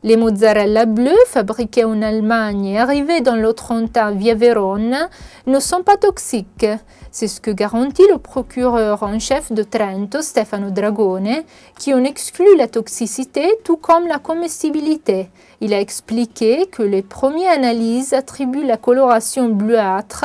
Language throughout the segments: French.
Les mozzarella bleues fabriquées en Allemagne et arrivées dans le Trenta via Vérone ne sont pas toxiques. C'est ce que garantit le procureur en chef de Trento, Stefano Dragone, qui en exclut la toxicité tout comme la comestibilité. Il a expliqué que les premières analyses attribuent la coloration bleuâtre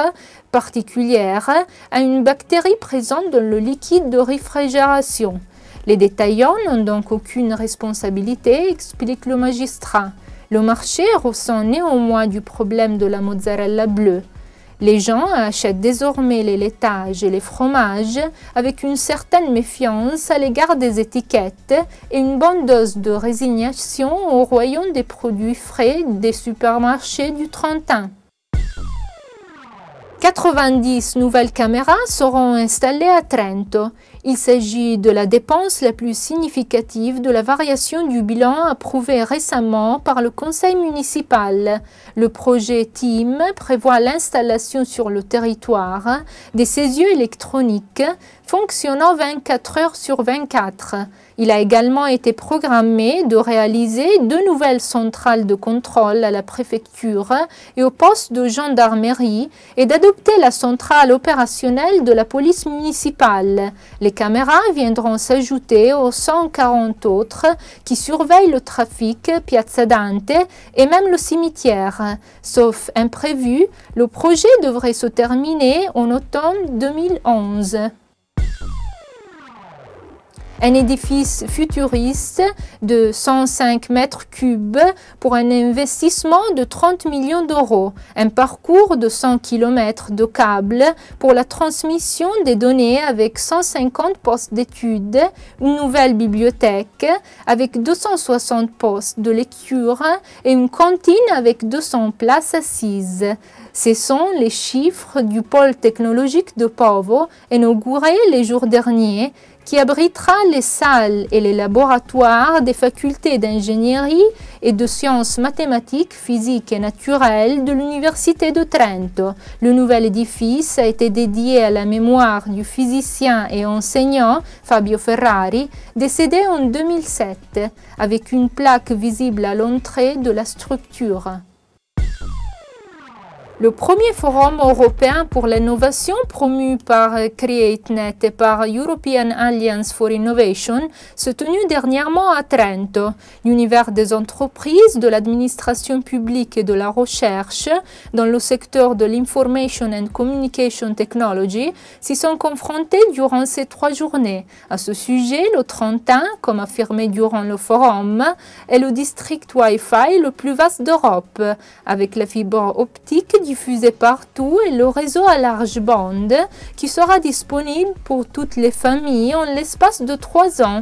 particulière à une bactérie présente dans le liquide de réfrigération. Les détaillants n'ont donc aucune responsabilité, explique le magistrat. Le marché ressent néanmoins du problème de la mozzarella bleue. Les gens achètent désormais les laitages et les fromages avec une certaine méfiance à l'égard des étiquettes et une bonne dose de résignation au royaume des produits frais des supermarchés du Trentin. 90 nouvelles caméras seront installées à Trento. Il s'agit de la dépense la plus significative de la variation du bilan approuvé récemment par le conseil municipal. Le projet TEAM prévoit l'installation sur le territoire des césieux électroniques fonctionnant 24 heures sur 24. Il a également été programmé de réaliser 2 nouvelles centrales de contrôle à la préfecture et au poste de gendarmerie et d'adopter la centrale opérationnelle de la police municipale. Les caméras viendront s'ajouter aux 140 autres qui surveillent le trafic, Piazza Dante et même le cimetière. Sauf imprévu, le projet devrait se terminer en automne 2011. Un édifice futuriste de 105 mètres cubes pour un investissement de 30 millions d'euros, un parcours de 100 km de câbles pour la transmission des données avec 150 postes d'études, une nouvelle bibliothèque avec 260 postes de lecture et une cantine avec 200 places assises. Ce sont les chiffres du pôle technologique de Povo, inauguré les jours derniers, qui abritera les salles et les laboratoires des facultés d'ingénierie et de sciences mathématiques, physiques et naturelles de l'Université de Trento. Le nouvel édifice a été dédié à la mémoire du physicien et enseignant Fabio Ferrari, décédé en 2007, avec une plaque visible à l'entrée de la structure. Le premier forum européen pour l'innovation promu par CreateNet et par European Alliance for Innovation s'est tenu dernièrement à Trento. L'univers des entreprises, de l'administration publique et de la recherche dans le secteur de l'Information and Communication Technology s'y sont confrontés durant ces 3 journées. À ce sujet, le Trentin, comme affirmé durant le forum, est le district Wi-Fi le plus vaste d'Europe, avec la fibre optique diffusé partout et le réseau à large bande qui sera disponible pour toutes les familles en l'espace de 3 ans.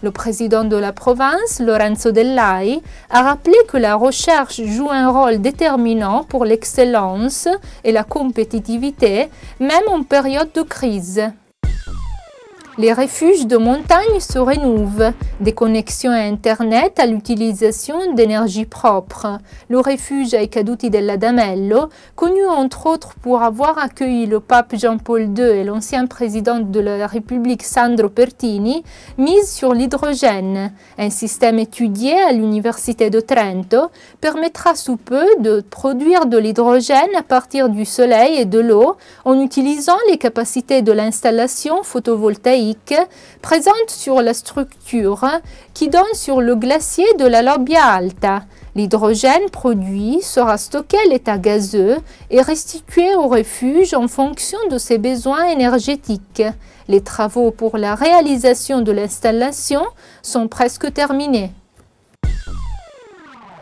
Le président de la province, Lorenzo Dellai, a rappelé que la recherche joue un rôle déterminant pour l'excellence et la compétitivité, même en période de crise. Les refuges de montagne se rénovent, des connexions à Internet à l'utilisation d'énergie propre. Le refuge ai Caduti dell'Adamello, connu entre autres pour avoir accueilli le pape Jean-Paul II et l'ancien président de la République Sandro Pertini, mise sur l'hydrogène. Un système étudié à l'Université de Trento permettra sous peu de produire de l'hydrogène à partir du soleil et de l'eau en utilisant les capacités de l'installation photovoltaïque présente sur la structure qui donne sur le glacier de la Lobbia Alta. L'hydrogène produit sera stocké à l'état gazeux et restitué au refuge en fonction de ses besoins énergétiques. Les travaux pour la réalisation de l'installation sont presque terminés.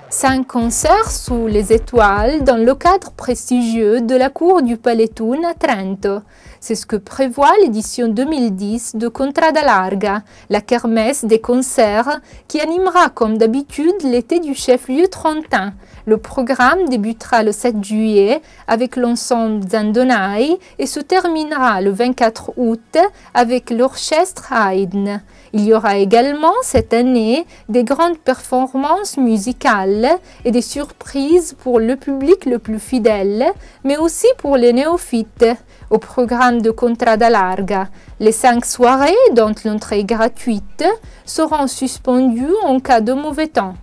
5 concerts sous les étoiles dans le cadre prestigieux de la cour du Palais Thun à Trento. C'est ce que prévoit l'édition 2010 de Contrada Larga, la kermesse des concerts qui animera comme d'habitude l'été du chef-lieu trentin. Le programme débutera le 7 juillet avec l'ensemble Zandonai et se terminera le 24 août avec l'orchestre Haydn. Il y aura également cette année des grandes performances musicales et des surprises pour le public le plus fidèle, mais aussi pour les néophytes. Au programme de Contrada Larga, les 5 soirées, dont l'entrée gratuite, seront suspendues en cas de mauvais temps.